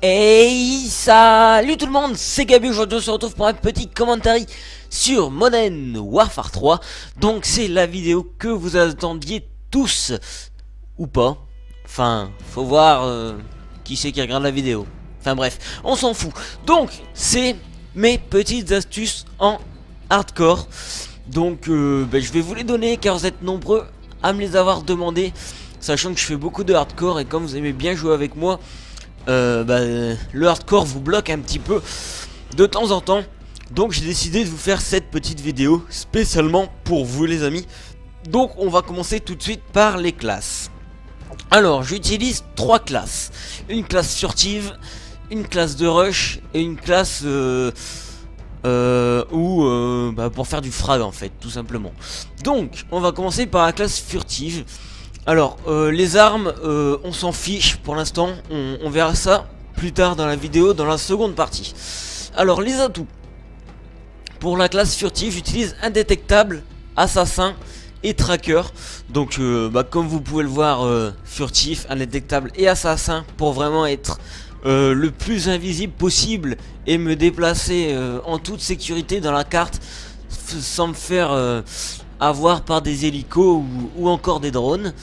Hey, salut tout le monde, c'est Gabi. Aujourd'hui on se retrouve pour un petit commentaire sur Modern Warfare 3. Donc c'est la vidéo que vous attendiez tous, ou pas. Enfin, faut voir qui c'est qui regarde la vidéo. Enfin bref, on s'en fout. Donc c'est mes petites astuces en hardcore. Donc je vais vous les donner car vous êtes nombreux à me les avoir demandé. Sachant que je fais beaucoup de hardcore et comme vous aimez bien jouer avec moi, le hardcore vous bloque un petit peu de temps en temps. Donc j'ai décidé de vous faire cette petite vidéo spécialement pour vous les amis. Donc on va commencer tout de suite par les classes. Alors j'utilise 3 classes. Une classe furtive, une classe de rush et une classe pour faire du frag en fait, tout simplement. Donc on va commencer par la classe furtive. Alors les armes on s'en fiche pour l'instant, on verra ça plus tard dans la vidéo, dans la seconde partie. Alors les atouts. Pour la classe furtive j'utilise indétectable, assassin et tracker. Donc comme vous pouvez le voir, furtif, indétectable et assassin pour vraiment être le plus invisible possible et me déplacer en toute sécurité dans la carte sans me faire avoir par des hélicos ou encore des drones.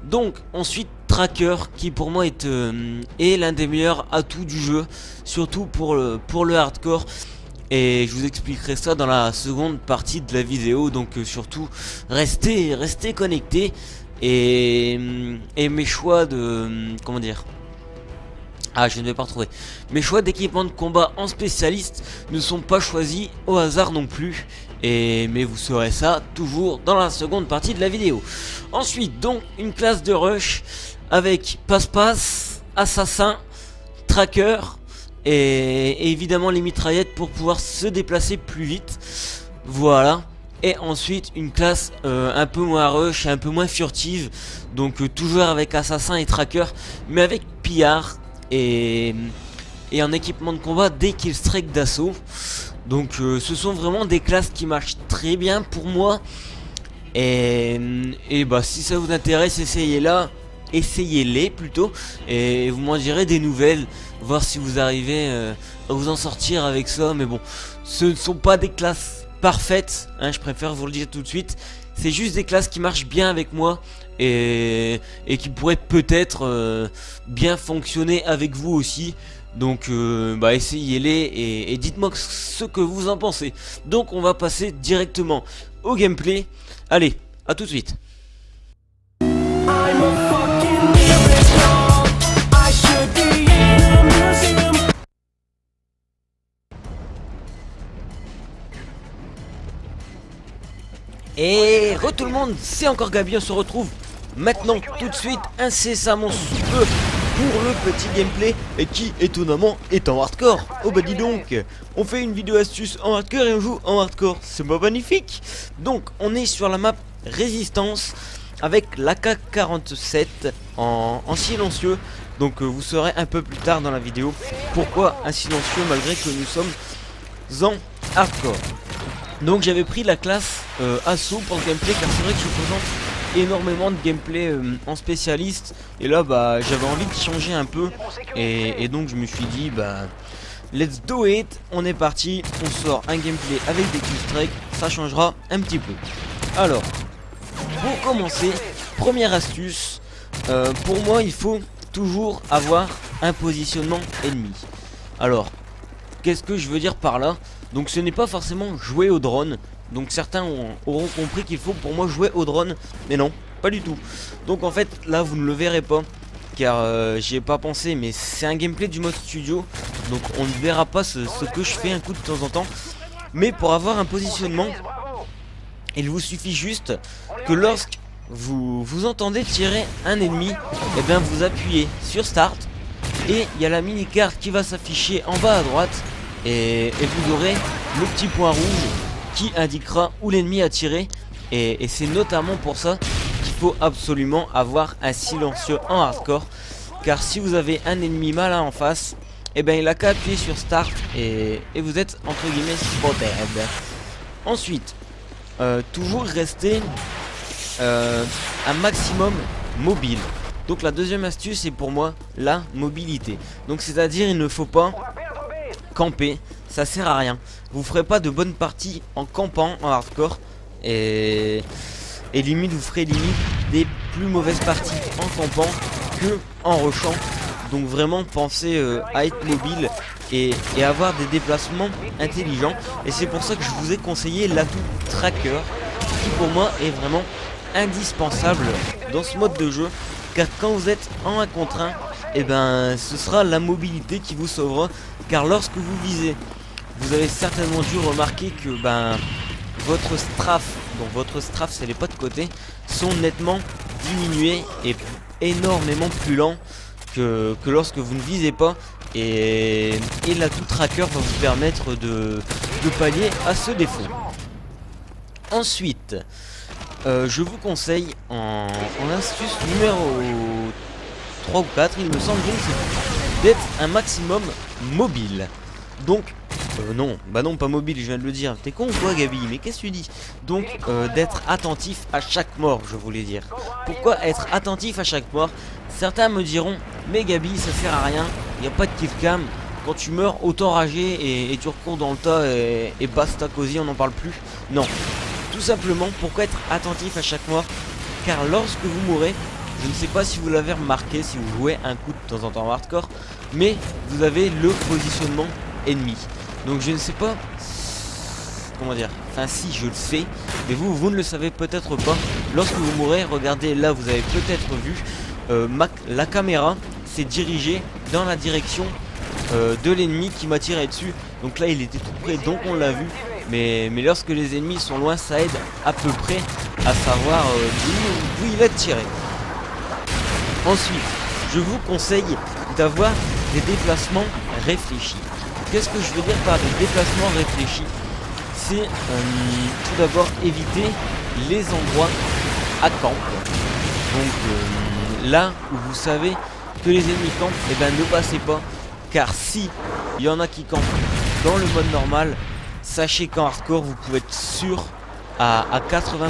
Donc ensuite tracker qui pour moi est l'un des meilleurs atouts du jeu, surtout pour le hardcore, et je vous expliquerai ça dans la seconde partie de la vidéo. Donc surtout restez connectés et mes choix de comment dire, je ne vais pas retrouver. Mes choix d'équipement de combat en spécialiste ne sont pas choisis au hasard non plus. Mais vous saurez ça toujours dans la seconde partie de la vidéo. Ensuite donc une classe de rush avec passe-passe, assassin, tracker et évidemment les mitraillettes pour pouvoir se déplacer plus vite. Voilà. Et ensuite une classe un peu moins rush, un peu moins furtive. Donc toujours avec assassin et tracker, mais avec pillard et en équipement de combat dès qu'il strike d'assaut. Donc ce sont vraiment des classes qui marchent très bien pour moi. Et si ça vous intéresse, essayez-les plutôt. Et vous m'en direz des nouvelles, voir si vous arrivez à vous en sortir avec ça. Mais bon, ce ne sont pas des classes parfaites, hein, je préfère vous le dire tout de suite. C'est juste des classes qui marchent bien avec moi et qui pourraient peut-être bien fonctionner avec vous aussi. Donc essayez-les et dites-moi ce que vous en pensez. Donc on va passer directement au gameplay. Allez, à tout de suite. Et tout le monde, c'est encore Gabi, on se retrouve maintenant tout de suite incessamment sous peu pour le petit gameplay, et qui étonnamment est en hardcore. Oh bah dis donc, on fait une vidéo astuce en hardcore et on joue en hardcore, c'est pas magnifique. Donc on est sur la map résistance avec l'AK-47 en silencieux. Donc vous saurez un peu plus tard dans la vidéo pourquoi un silencieux malgré que nous sommes en hardcore. Donc j'avais pris la classe assaut pour le gameplay car c'est vrai que je présente énormément de gameplay en spécialiste, et là j'avais envie de changer un peu et donc je me suis dit let's do it, on est parti, on sort un gameplay avec des kill-strike, ça changera un petit peu. Alors pour commencer, première astuce, pour moi il faut toujours avoir un positionnement ennemi. Alors qu'est-ce que je veux dire par là? Donc ce n'est pas forcément jouer au drone. Donc certains auront compris qu'il faut pour moi jouer au drone, mais non, pas du tout. Donc en fait là vous ne le verrez pas car j'y ai pas pensé, mais c'est un gameplay du mode studio, donc on ne verra pas ce que je fais un coup de temps en temps. Mais pour avoir un positionnement, il vous suffit juste que lorsque vous entendez tirer un ennemi, et bien vous appuyez sur start et il y a la mini carte qui va s'afficher en bas à droite et vous aurez le petit point rouge qui indiquera où l'ennemi a tiré, et c'est notamment pour ça qu'il faut absolument avoir un silencieux en hardcore, car si vous avez un ennemi malin en face, et bien il a qu'à appuyer sur start et vous êtes entre guillemets spotted. Ensuite toujours rester un maximum mobile. Donc la deuxième astuce c'est pour moi la mobilité. Donc c'est à dire il ne faut pas camper, ça sert à rien. Vous ferez pas de bonnes parties en campant en hardcore et limite vous ferez limite des plus mauvaises parties en campant que en rushant. Donc vraiment pensez à être mobile et avoir des déplacements intelligents. Et c'est pour ça que je vous ai conseillé l'atout tracker qui pour moi est vraiment indispensable dans ce mode de jeu. Car quand vous êtes en 1 contre 1, et ben ce sera la mobilité qui vous sauvera. Car lorsque vous visez, vous avez certainement dû remarquer que votre strafe, donc votre strafe c'est les pas de côté, sont nettement diminués et énormément plus lents que lorsque vous ne visez pas. Et l'atout tracker va vous permettre de pallier à ce défaut. Ensuite, je vous conseille en astuce numéro 3 ou 4, il me semble, je ne sais plus, d'être un maximum mobile. Donc, non, bah non, pas mobile, je viens de le dire. T'es con ou quoi, Gabi? Mais qu'est-ce que tu dis? Donc, d'être attentif à chaque mort, je voulais dire. Pourquoi être attentif à chaque mort? Certains me diront, mais Gabi, ça sert à rien, il n'y a pas de kill cam. Quand tu meurs, autant rager et tu recours dans le tas et basta cosy, on n'en parle plus. Non, tout simplement, pourquoi être attentif à chaque mort? Car lorsque vous mourrez, je ne sais pas si vous l'avez remarqué, si vous jouez un coup de temps en temps en hardcore, mais vous avez le positionnement ennemi. Donc je ne sais pas comment dire, enfin si je le sais, mais vous ne le savez peut-être pas. Lorsque vous mourrez, regardez là, vous avez peut-être vu la caméra s'est dirigée dans la direction de l'ennemi qui m'a tiré dessus. Donc là il était tout près, donc on l'a vu. Mais lorsque les ennemis sont loin, ça aide à peu près à savoir d'où il va tirer. Ensuite, je vous conseille d'avoir des déplacements réfléchis. Qu'est-ce que je veux dire par des déplacements réfléchis? C'est tout d'abord éviter les endroits à camp. Donc là où vous savez que les ennemis campent, et ben ne passez pas. Car si il y en a qui campent dans le mode normal, sachez qu'en hardcore vous pouvez être sûr à 80% de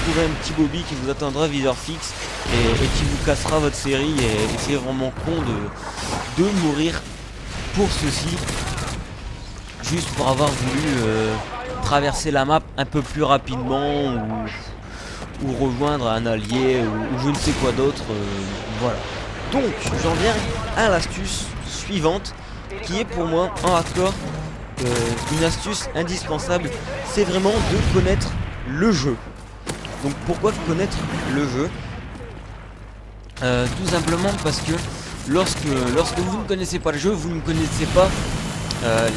trouver un petit Bobby qui vous attendra viseur fixe et qui vous cassera votre série. Et c'est vraiment con de mourir pour ceci, juste pour avoir voulu traverser la map un peu plus rapidement ou rejoindre un allié ou je ne sais quoi d'autre. Voilà. Donc j'en viens à l'astuce suivante qui est pour moi en hardcore une astuce indispensable, c'est vraiment de connaître le jeu. Donc pourquoi connaître le jeu? Tout simplement parce que lorsque vous ne connaissez pas le jeu, vous ne connaissez pas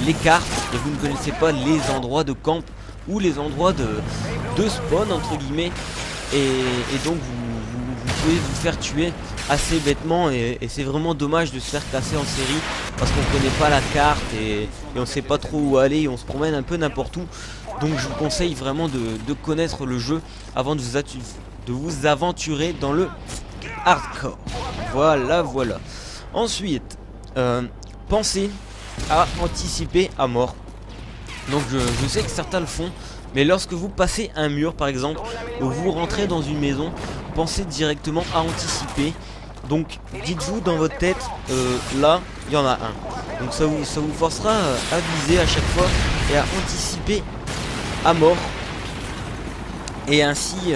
les cartes et vous ne connaissez pas les endroits de camp ou les endroits de spawn entre guillemets, et donc vous pouvez vous faire tuer assez bêtement et c'est vraiment dommage de se faire casser en série parce qu'on connaît pas la carte et on sait pas trop où aller et on se promène un peu n'importe où. Donc je vous conseille vraiment de connaître le jeu avant de vous aventurer dans le hardcore. Voilà. Ensuite, pensez à anticiper à mort. Donc je sais que certains le font, mais lorsque vous passez un mur par exemple, ou vous rentrez dans une maison, pensez directement à anticiper. Donc dites-vous dans votre tête, là il y en a un. Donc ça vous forcera à viser à chaque fois et à anticiper à mort. Et ainsi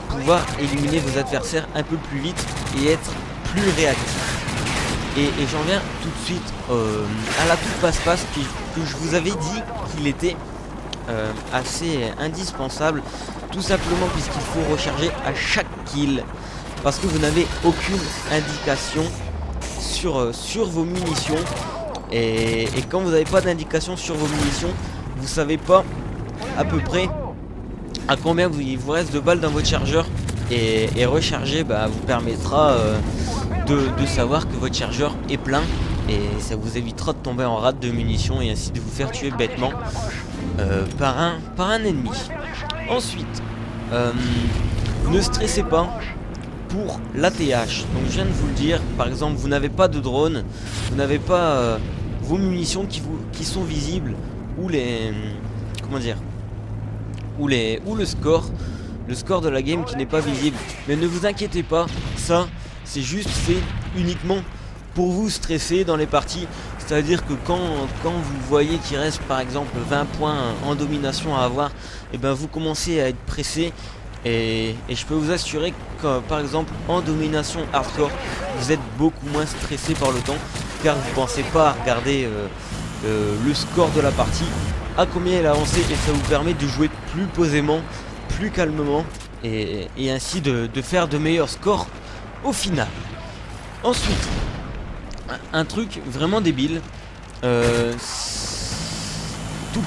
pouvoir éliminer vos adversaires un peu plus vite et être plus réactif. Et j'en viens tout de suite à la toute passe-passe que je vous avais dit qu'il était assez indispensable. Tout simplement puisqu'il faut recharger à chaque kill. Parce que vous n'avez aucune indication sur vos munitions. Et quand vous n'avez pas d'indication sur vos munitions, vous savez pas à peu près à combien il vous reste de balles dans votre chargeur. Et recharger vous permettra de savoir que votre chargeur est plein. Et ça vous évitera de tomber en rate de munitions et ainsi de vous faire tuer bêtement par un ennemi. Ensuite, ne stressez pas pour l'ATH. Donc je viens de vous le dire, par exemple vous n'avez pas de drone, vous n'avez pas vos munitions qui sont visibles ou les comment dire ou le score de la game qui n'est pas visible. Mais ne vous inquiétez pas, ça c'est juste fait uniquement pour vous stresser dans les parties. C'est à dire que quand vous voyez qu'il reste par exemple 20 points en domination à avoir, et ben vous commencez à être pressé. Et je peux vous assurer que par exemple en domination hardcore, vous êtes beaucoup moins stressé par le temps, car vous pensez pas à regarder le score de la partie, à combien il a avancé, et ça vous permet de jouer plus posément, plus calmement, et ainsi de faire de meilleurs scores au final. Ensuite, un truc vraiment débile, tout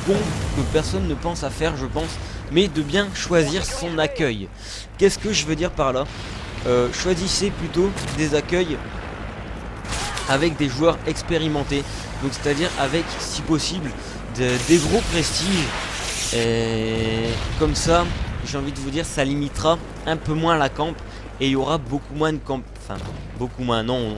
con, que personne ne pense à faire je pense, mais de bien choisir son accueil. Qu'est-ce que je veux dire par là? Choisissez plutôt des accueils avec des joueurs expérimentés, donc c'est-à-dire avec, si possible, des gros prestiges, et comme ça, j'ai envie de vous dire, ça limitera un peu moins la camp, et il y aura beaucoup moins de camp, enfin, beaucoup moins, non,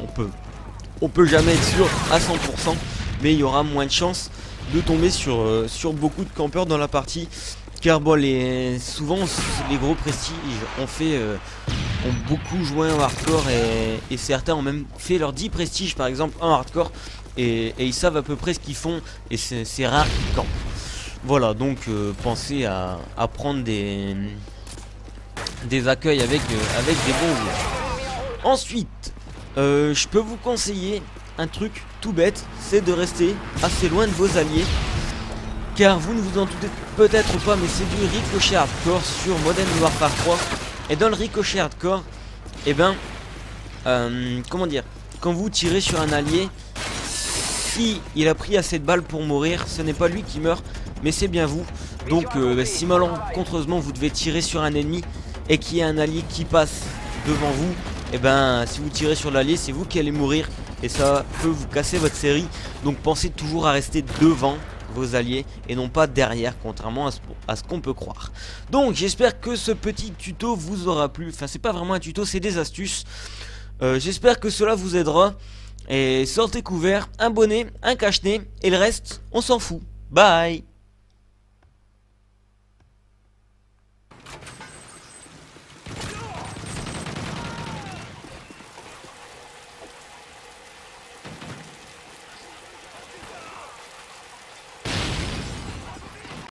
on peut jamais être sûr à 100%, mais il y aura moins de chances de tomber sur beaucoup de campeurs dans la partie. Car bon, souvent les gros prestiges ont beaucoup joué en hardcore, et certains ont même fait leurs 10 prestiges par exemple en hardcore, et ils savent à peu près ce qu'ils font, et c'est rare qu'ils campent. Voilà, donc pensez à prendre des accueils avec des bons joueurs. Ensuite, je peux vous conseiller un truc tout bête, c'est de rester assez loin de vos alliés. Car vous ne vous en doutez peut-être pas, mais c'est du ricochet hardcore sur Modern Warfare 3. Et dans le ricochet hardcore, et ben, comment dire, quand vous tirez sur un allié, si il a pris assez de balles pour mourir, ce n'est pas lui qui meurt, mais c'est bien vous. Donc si malencontreusement vous devez tirer sur un ennemi et qu'il y a un allié qui passe devant vous, et ben si vous tirez sur l'allié, c'est vous qui allez mourir, et ça peut vous casser votre série. Donc pensez toujours à rester devant vos alliés et non pas derrière, contrairement à ce qu'on peut croire. Donc j'espère que ce petit tuto vous aura plu. Enfin, c'est pas vraiment un tuto, c'est des astuces. J'espère que cela vous aidera. Et sortez couverts, un bonnet, un cache-nez, et le reste on s'en fout. Bye.